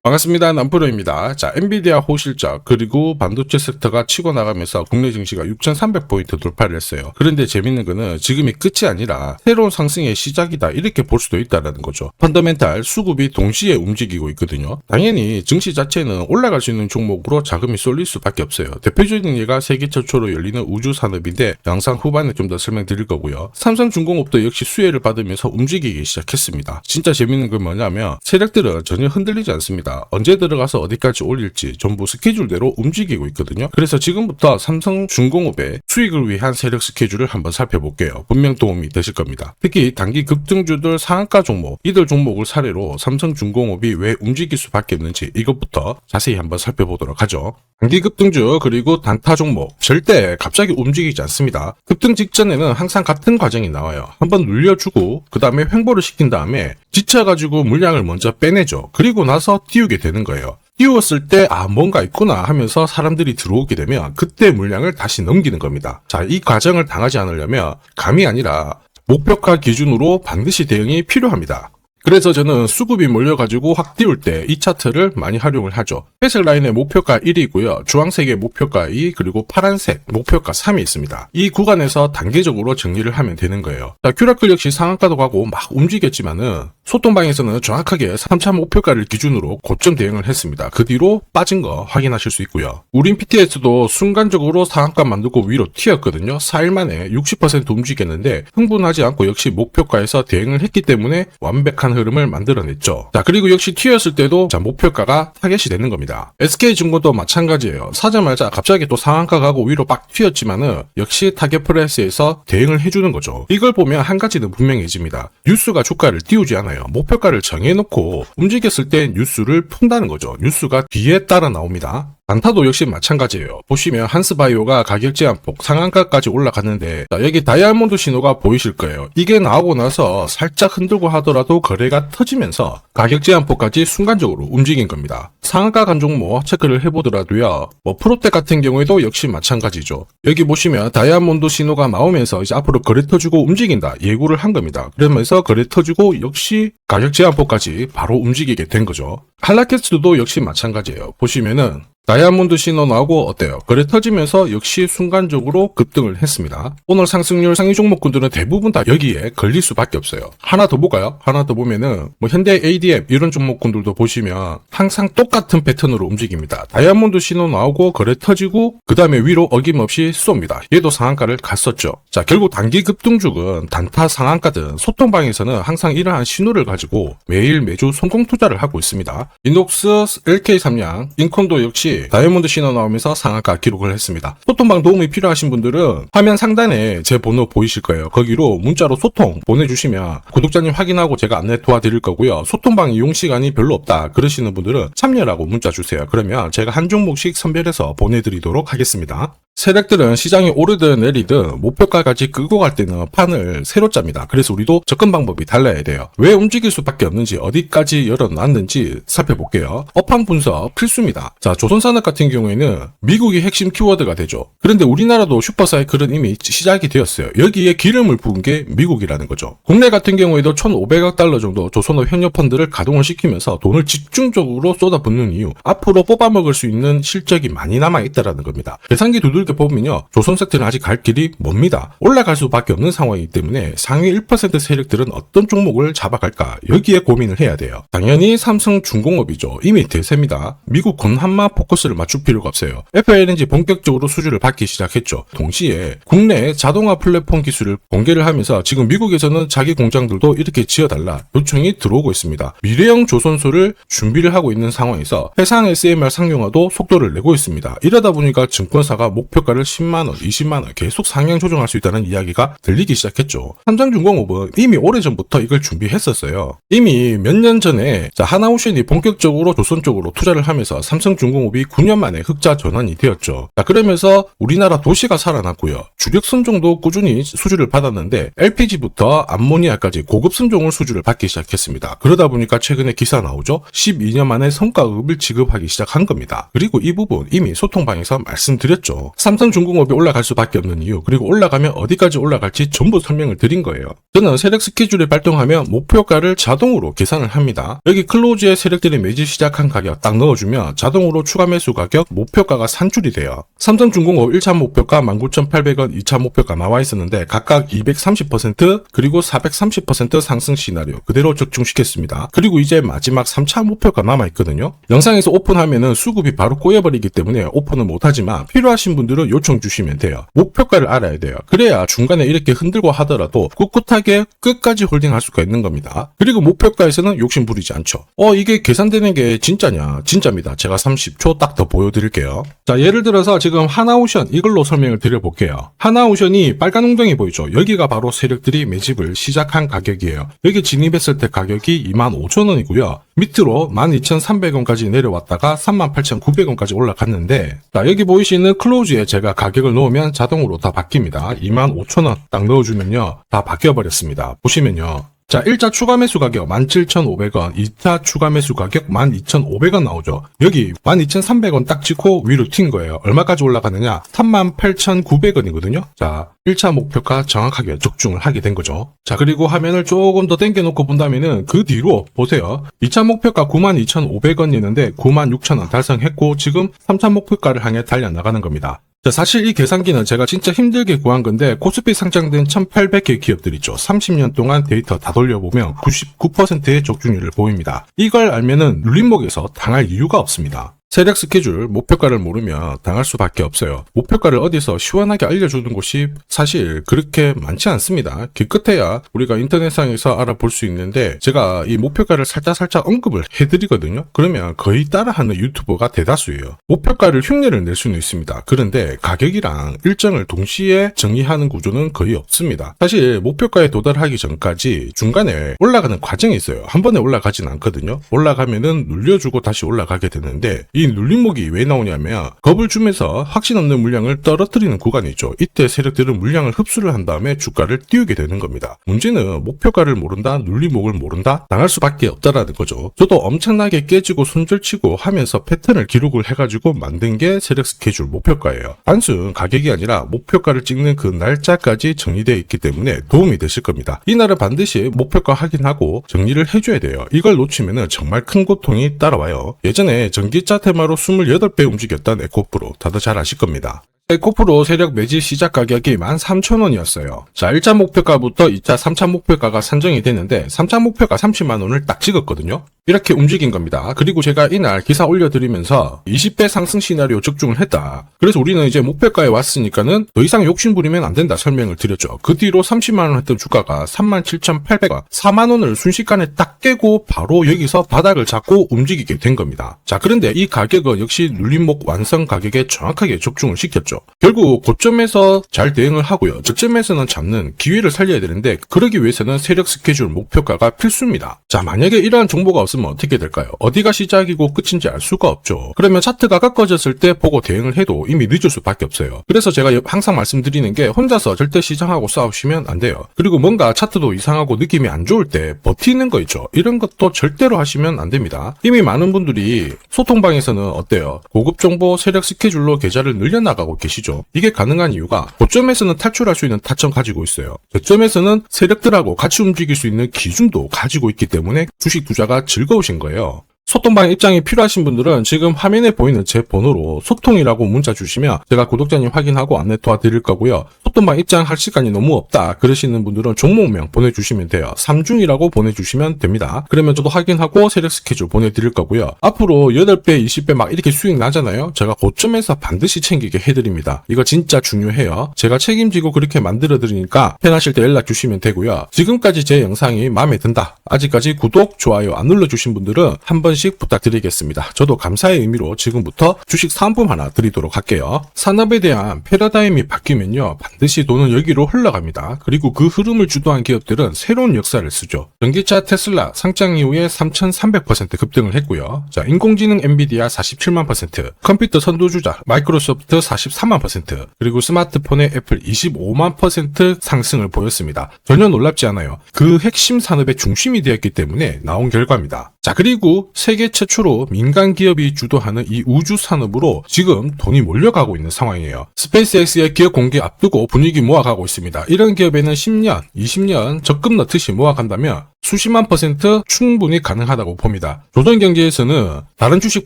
반갑습니다. 남프로입니다. 자, 엔비디아 호실적 그리고 반도체 섹터가 치고 나가면서 국내 증시가 6,300포인트 돌파를 했어요. 그런데 재밌는 거는 지금이 끝이 아니라 새로운 상승의 시작이다 이렇게 볼 수도 있다는 거죠. 펀더멘탈 수급이 동시에 움직이고 있거든요. 당연히 증시 자체는 올라갈 수 있는 종목으로 자금이 쏠릴 수밖에 없어요. 대표적인 예가 세계 최초로 열리는 우주 산업인데 영상 후반에 좀 더 설명드릴 거고요. 삼성중공업도 역시 수혜를 받으면서 움직이기 시작했습니다. 진짜 재밌는 건 뭐냐면 세력들은 전혀 흔들리지 않습니다. 언제 들어가서 어디까지 올릴지 전부 스케줄대로 움직이고 있거든요. 그래서 지금부터 삼성중공업의 수익을 위한 세력 스케줄을 한번 살펴볼게요. 분명 도움이 되실 겁니다. 특히 단기 급등주들 상한가 종목, 이들 종목을 사례로 삼성중공업이 왜 움직일 수밖에 없는지 이것부터 자세히 한번 살펴보도록 하죠. 단기 급등주 그리고 단타 종목 절대 갑자기 움직이지 않습니다. 급등 직전에는 항상 같은 과정이 나와요. 한번 눌려주고 그 다음에 횡보를 시킨 다음에 지쳐가지고 물량을 먼저 빼내죠. 그리고 나서 띄우게 되는 거예요. 띄웠을 때 뭔가 있구나 하면서 사람들이 들어오게 되면 그때 물량을 다시 넘기는 겁니다. 자, 이 과정을 당하지 않으려면 감이 아니라 목표가 기준으로 반드시 대응이 필요합니다. 그래서 저는 수급이 몰려가지고 확 띄울 때 이 차트를 많이 활용을 하죠. 회색 라인의 목표가 1이고요. 주황색의 목표가 2, 그리고 파란색 목표가 3이 있습니다. 이 구간에서 단계적으로 정리를 하면 되는 거예요. 자, 큐라클 역시 상한가도 가고 막 움직였지만은 소통방에서는 정확하게 3차 목표가를 기준으로 고점 대응을 했습니다. 그 뒤로 빠진 거 확인하실 수 있고요. 우린 PTS도 순간적으로 상한가 만들고 위로 튀었거든요. 4일 만에 60% 움직였는데 흥분하지 않고 역시 목표가에서 대응을 했기 때문에 완벽한 흐름을 만들어냈죠. 자, 그리고 역시 튀었을 때도 목표가가 타겟이 되는 겁니다. SK증권도 마찬가지예요. 사자마자 갑자기 또 상한가 가고 위로 빡 튀었지만은 역시 타겟 프라이스에서 대응을 해주는 거죠. 이걸 보면 한 가지는 분명해집니다. 뉴스가 주가를 띄우지 않아요. 목표가를 정해놓고 움직였을 때 뉴스를 푼다는 거죠. 뉴스가 뒤에 따라 나옵니다. 단타도 역시 마찬가지예요. 보시면 한스바이오가 가격 제한폭 상한가까지 올라갔는데 여기 다이아몬드 신호가 보이실 거예요. 이게 나오고 나서 살짝 흔들고 하더라도 거래가 터지면서 가격 제한폭까지 순간적으로 움직인 겁니다. 상한가 간 종목 체크를 해보더라도요. 프로텍 같은 경우에도 역시 마찬가지죠. 여기 보시면 다이아몬드 신호가 나오면서 이제 앞으로 거래 터지고 움직인다 예고를 한 겁니다. 그러면서 거래 터지고 역시 가격 제한폭까지 바로 움직이게 된 거죠. 한라캐스트도 역시 마찬가지예요. 보시면은 다이아몬드 신호 나오고 어때요? 거래 터지면서 역시 순간적으로 급등을 했습니다. 오늘 상승률 상위 종목군들은 대부분 다 여기에 걸릴 수밖에 없어요. 하나 더 볼까요? 하나 더 보면은 현대 ADM 이런 종목군들도 보시면 항상 똑같은 패턴으로 움직입니다. 다이아몬드 신호 나오고 거래 터지고 그 다음에 위로 어김없이 쏩니다. 얘도 상한가를 갔었죠. 자, 결국 단기 급등주는 단타 상한가든 소통방에서는 항상 이러한 신호를 가지고 매일 매주 성공 투자를 하고 있습니다. 인녹스, LK삼양, 인콘도 역시 다이아몬드 신호 나오면서 상한가 기록을 했습니다. 소통방 도움이 필요하신 분들은 화면 상단에 제 번호 보이실 거예요. 거기로 문자로 소통 보내주시면 구독자님 확인하고 제가 안내 도와드릴 거고요. 소통방 이용 시간이 별로 없다 그러시는 분들은 참여라고 문자 주세요. 그러면 제가 한 종목씩 선별해서 보내드리도록 하겠습니다. 세력들은 시장이 오르든 내리든 목표가까지 끌고 갈 때는 판을 새로 짭니다. 그래서 우리도 접근 방법이 달라야 돼요. 왜 움직일 수밖에 없는지 어디까지 열어놨는지 살펴볼게요. 업황 분석 필수입니다. 자, 조선산업 같은 경우에는 미국이 핵심 키워드가 되죠. 그런데 우리나라도 슈퍼사이클은 이미 시작이 되었어요. 여기에 기름을 부은 게 미국이라는 거죠. 국내 같은 경우에도 1,500억 달러 정도 조선업 현역펀드를 가동을 시키면서 돈을 집중적으로 쏟아붓는 이유, 앞으로 뽑아먹을 수 있는 실적이 많이 남아있다는 겁니다. 계산기 두들겨 보면요, 조선 섹터는 아직 갈 길이 멉니다. 올라갈 수밖에 없는 상황이기 때문에 상위 1% 세력들은 어떤 종목을 잡아갈까 여기에 고민을 해야 돼요. 당연히 삼성중공업이죠. 이미 대세입니다. 미국 건한마 포커스를 맞출 필요가 없어요. FLNG 본격적으로 수주를 받기 시작했죠. 동시에 국내 자동화 플랫폼 기술을 공개를 하면서 지금 미국에서는 자기 공장들도 이렇게 지어달라 요청이 들어오고 있습니다. 미래형 조선소를 준비를 하고 있는 상황에서 해상 SMR 상용화도 속도를 내고 있습니다. 이러다 보니까 증권사가 목표가를 10만원, 20만원 계속 상향 조정할 수 있다는 이야기가 들리기 시작했죠. 삼성중공업은 이미 오래전부터 이걸 준비했었어요. 이미 몇 년 전에 하나오션이 본격적으로 조선 쪽으로 투자를 하면서 삼성중공업이 기업이 9년 만에 흑자 전환이 되었죠. 자, 그러면서 우리나라 도시가 살아났고요. 주력 순종도 꾸준히 수주를 받았는데 LPG부터 암모니아까지 고급 순종을 수주를 받기 시작했습니다. 그러다 보니까 최근에 기사 나오죠. 12년 만에 성과급을 지급하기 시작한 겁니다. 그리고 이 부분 이미 소통방에서 말씀드렸죠. 삼성중공업이 올라갈 수밖에 없는 이유, 그리고 올라가면 어디까지 올라갈지 전부 설명을 드린 거예요. 저는 세력 스케줄을 발동하면 목표가를 자동으로 계산을 합니다. 여기 클로즈에 세력들이 매집 시작한 가격 딱 넣어주면 자동으로 추가 매수 가격 목표가가 산출이 돼요. 삼성중공업 1차 목표가 19,800원, 2차 목표가 나와 있었는데 각각 230% 그리고 430% 상승 시나리오 그대로 적중시켰습니다. 그리고 이제 마지막 3차 목표가 남아있거든요. 영상에서 오픈하면은 수급이 바로 꼬여버리기 때문에 오픈은 못하지만 필요하신 분들은 요청 주시면 돼요. 목표가를 알아야 돼요. 그래야 중간에 이렇게 흔들고 하더라도 꿋꿋하게 끝까지 홀딩할 수가 있는 겁니다. 그리고 목표가에서는 욕심 부리지 않죠. 이게 계산되는 게 진짜냐? 진짜입니다. 제가 30초 딱 더 보여드릴게요. 자, 예를 들어서 지금 하나오션 이걸로 설명을 드려볼게요. 하나오션이 빨간 웅덩이 보이죠? 여기가 바로 세력들이 매집을 시작한 가격이에요. 여기 진입했을 때 가격이 25,000원이고요. 밑으로 12,300원까지 내려왔다가 38,900원까지 올라갔는데, 자, 여기 보이시는 클로즈에 제가 가격을 넣으면 자동으로 다 바뀝니다. 25,000원 딱 넣어주면요, 다 바뀌어버렸습니다. 보시면요. 자, 1차 추가 매수 가격 17,500원, 2차 추가 매수 가격 12,500원 나오죠. 여기 12,300원 딱 찍고 위로 튄 거예요. 얼마까지 올라가느냐? 38,900원이거든요. 자, 1차 목표가 정확하게 적중을 하게 된 거죠. 자, 그리고 화면을 조금 더 당겨놓고 본다면은 그 뒤로 보세요. 2차 목표가 92,500원이었는데 96,000원 달성했고 지금 3차 목표가를 향해 달려나가는 겁니다. 자, 사실 이 계산기는 제가 진짜 힘들게 구한 건데 코스피 상장된 1800개 기업들 있죠. 30년 동안 데이터 다 돌려보면 99%의 적중률을 보입니다. 이걸 알면은 눌림목에서 당할 이유가 없습니다. 세력 스케줄, 목표가를 모르면 당할 수밖에 없어요. 목표가를 어디서 시원하게 알려주는 곳이 사실 그렇게 많지 않습니다. 기껏해야 우리가 인터넷상에서 알아볼 수 있는데 제가 이 목표가를 살짝 언급을 해드리거든요. 그러면 거의 따라하는 유튜버가 대다수예요. 목표가를 흉내를 낼 수는 있습니다. 그런데 가격이랑 일정을 동시에 정의하는 구조는 거의 없습니다. 사실 목표가에 도달하기 전까지 중간에 올라가는 과정이 있어요. 한 번에 올라가진 않거든요. 올라가면은 눌려주고 다시 올라가게 되는데 이 눌림목이 왜 나오냐면 겁을 주면서 확신 없는 물량을 떨어뜨리는 구간이 있죠. 이때 세력들은 물량을 흡수를 한 다음에 주가를 띄우게 되는 겁니다. 문제는 목표가를 모른다, 눌림목을 모른다, 당할 수밖에 없다라는 거죠. 저도 엄청나게 깨지고 손절치고 하면서 패턴을 기록을 해가지고 만든 게 세력 스케줄 목표가예요. 단순 가격이 아니라 목표가를 찍는 그 날짜까지 정리되어 있기 때문에 도움이 되실 겁니다. 이날은 반드시 목표가 확인하고 정리를 해줘야 돼요. 이걸 놓치면 정말 큰 고통이 따라와요. 예전에 전기차 테마로 28배 움직였던 에코프로 다들 잘 아실 겁니다. 에코프로 세력 매집 시작 가격이 13,000원이었어요. 자, 1차 목표가부터 2차, 3차 목표가가 산정이 됐는데 3차 목표가 30만원을 딱 찍었거든요. 이렇게 움직인 겁니다. 그리고 제가 이날 기사 올려드리면서 20배 상승 시나리오 적중을 했다. 그래서 우리는 이제 목표가에 왔으니까는 더 이상 욕심 부리면 안 된다 설명을 드렸죠. 그 뒤로 30만원 했던 주가가 37,800원, 4만원을 순식간에 딱 깨고 바로 여기서 바닥을 잡고 움직이게 된 겁니다. 자, 그런데 이 가격은 역시 눌림목 완성 가격에 정확하게 적중을 시켰죠. 결국 고점에서 잘 대응을 하고요. 저점에서는 잡는 기회를 살려야 되는데 그러기 위해서는 세력 스케줄 목표가가 필수입니다. 자, 만약에 이러한 정보가 없으면 어떻게 될까요? 어디가 시작이고 끝인지 알 수가 없죠. 그러면 차트가 꺾어졌을 때 보고 대응을 해도 이미 늦을 수밖에 없어요. 그래서 제가 항상 말씀드리는 게 혼자서 절대 시장하고 싸우시면 안 돼요. 그리고 뭔가 차트도 이상하고 느낌이 안 좋을 때 버티는 거 있죠. 이런 것도 절대로 하시면 안 됩니다. 이미 많은 분들이 소통방에서는 어때요? 고급 정보 세력 스케줄로 계좌를 늘려나가고 계시죠. 이게 가능한 이유가 고점에서는 탈출할 수 있는 타점 가지고 있어요. 저점에서는 세력들하고 같이 움직일 수 있는 기준도 가지고 있기 때문에 주식 투자가 즐거우신 거예요. 소통방 입장이 필요하신 분들은 지금 화면에 보이는 제 번호로 소통이라고 문자 주시면 제가 구독자님 확인하고 안내 도와드릴 거고요. 소통방 입장할 시간이 너무 없다 그러시는 분들은 종목명 보내주시면 돼요. 3중이라고 보내주시면 됩니다. 그러면 저도 확인하고 세력 스케줄 보내드릴 거고요. 앞으로 8배, 20배 막 이렇게 수익 나잖아요. 제가 고점에서 반드시 챙기게 해드립니다. 이거 진짜 중요해요. 제가 책임지고 그렇게 만들어드리니까 편하실 때 연락 주시면 되고요. 지금까지 제 영상이 마음에 든다. 아직까지 구독, 좋아요 안 눌러주신 분들은 한 번씩 번씩 부탁드리겠습니다. 저도 감사의 의미로 지금부터 주식 사은품 하나 드리도록 할게요. 산업에 대한 패러다임이 바뀌면요, 반드시 돈은 여기로 흘러갑니다. 그리고 그 흐름을 주도한 기업들은 새로운 역사를 쓰죠. 전기차 테슬라 상장 이후에 3,300% 급등을 했고요. 자, 인공지능 엔비디아 47만 %, 컴퓨터 선두주자 마이크로소프트 43만 %, 그리고 스마트폰의 애플 25만 % 상승을 보였습니다. 전혀 놀랍지 않아요. 그 핵심 산업의 중심이 되었기 때문에 나온 결과입니다. 자, 그리고 세계 최초로 민간 기업이 주도하는 이 우주 산업으로 지금 돈이 몰려가고 있는 상황이에요. 스페이스X의 기업 공개 앞두고 분위기 모아가고 있습니다. 이런 기업에는 10년, 20년 적금 넣듯이 모아간다면 수십만 % 충분히 가능하다고 봅니다. 조선경제에서는 다른 주식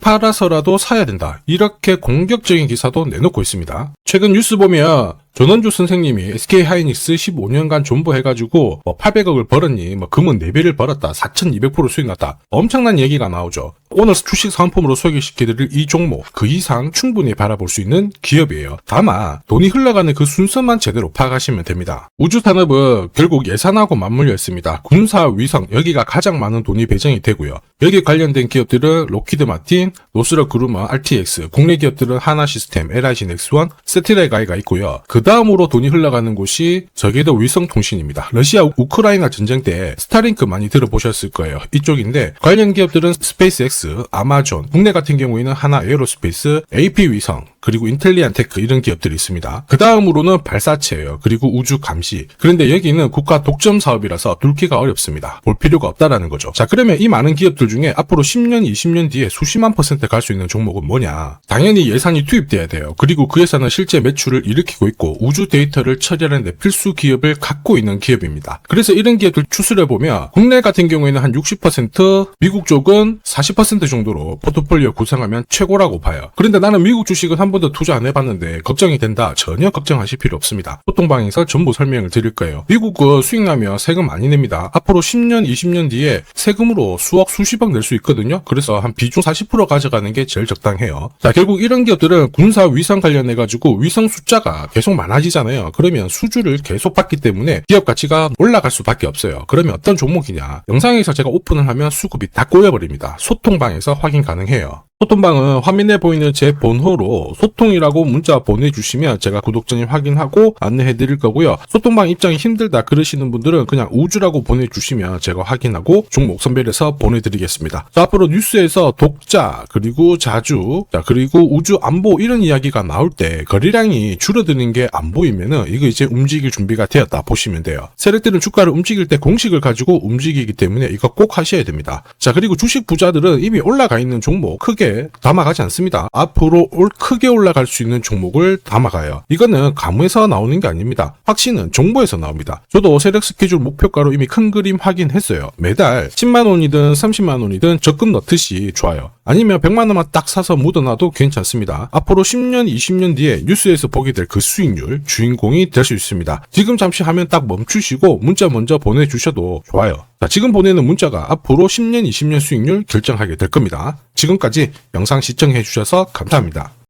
팔아서라도 사야 된다, 이렇게 공격적인 기사도 내놓고 있습니다. 최근 뉴스 보면 전원주 선생님이 SK하이닉스 15년간 존버해가지고 800억을 벌었니, 금은 4배를 벌었다, 4200% 수익 났다, 엄청난 얘기가 나오죠. 오늘 주식 상품으로 소개시켜드릴 이 종목, 그 이상 충분히 바라볼 수 있는 기업이에요. 다만 돈이 흘러가는 그 순서만 제대로 파악하시면 됩니다. 우주산업은 결국 예산하고 맞물려 있습니다. 군사, 위성, 여기가 가장 많은 돈이 배정이 되고요. 여기 관련된 기업들은 로키드 마틴, 노스럽 그루머, RTX, 국내 기업들은 하나시스템, LIG 넥스원, 세트라이가이가 있고요. 그 다음으로 돈이 흘러가는 곳이 저궤도 위성통신입니다. 러시아 우크라이나 전쟁 때 스타링크 많이 들어보셨을 거예요. 이쪽인데 관련 기업들은 스페이스X, 아마존, 국내 같은 경우에는 하나 에어로스페이스, AP 위성, 그리고 인텔리안테크, 이런 기업들이 있습니다. 그 다음으로는 발사체예요. 그리고 우주 감시. 그런데 여기는 국가 독점 사업이라서 뚫기가 어렵습니다. 볼 필요가 없다라는 거죠. 자, 그러면 이 많은 기업들 중에 앞으로 10년, 20년 뒤에 수십만 % 갈 수 있는 종목은 뭐냐? 당연히 예산이 투입돼야 돼요. 그리고 그 예산은 실제 매출을 일으키고 있고 우주 데이터를 처리하는 데 필수 기업을 갖고 있는 기업입니다. 그래서 이런 기업들 추스려보면 국내 같은 경우에는 한 60%, 미국 쪽은 40% 정도로 포트폴리오 구성하면 최고라고 봐요. 그런데 나는 미국 주식은 한 번도 투자 안 해봤는데 걱정이 된다. 전혀 걱정하실 필요 없습니다. 소통방에서 전부 설명을 드릴 거예요. 미국은 수익 나면 세금 많이 냅니다. 앞으로 10년, 20년 뒤에 세금으로 수억, 수십억 낼 수 있거든요. 그래서 한 비중 40% 가져가는 게 제일 적당해요. 자, 결국 이런 기업들은 군사 위성 관련해가지고 위성 숫자가 계속 많아지잖아요. 그러면 수주를 계속 받기 때문에 기업 가치가 올라갈 수밖에 없어요. 그러면 어떤 종목이냐? 영상에서 제가 오픈을 하면 수급이 다 꼬여버립니다. 소통방에서 확인 가능해요. 소통방은 화면에 보이는 제 번호로 소통이라고 문자 보내주시면 제가 구독자님 확인하고 안내해드릴 거고요. 소통방 입장이 힘들다 그러시는 분들은 그냥 우주라고 보내주시면 제가 확인하고 종목 선별해서 보내드리겠습니다. 자, 앞으로 뉴스에서 독자, 그리고 자주, 자, 그리고 우주 안보, 이런 이야기가 나올 때 거래량이 줄어드는 게 안 보이면은 이거 이제 움직일 준비가 되었다 보시면 돼요. 세력들은 주가를 움직일 때 공식을 가지고 움직이기 때문에 이거 꼭 하셔야 됩니다. 자, 그리고 주식 부자들은 이미 올라가 있는 종목 크게 담아가지 않습니다. 앞으로 크게 올라갈 수 있는 종목을 담아가요. 이거는 가무에서 나오는 게 아닙니다. 확신은 정보에서 나옵니다. 저도 세력 스케줄 목표가로 이미 큰 그림 확인했어요. 매달 10만 원이든 30만 원이든 적금 넣듯이 좋아요. 아니면 100만 원만 딱 사서 묻어놔도 괜찮습니다. 앞으로 10년, 20년 뒤에 뉴스에서 보게 될 그 수익률 주인공이 될 수 있습니다. 지금 잠시 화면 딱 멈추시고 문자 먼저 보내주셔도 좋아요. 자, 지금 보내는 문자가 앞으로 10년, 20년 수익률 결정하게 될 겁니다. 지금까지 영상 시청해 주셔서 감사합니다.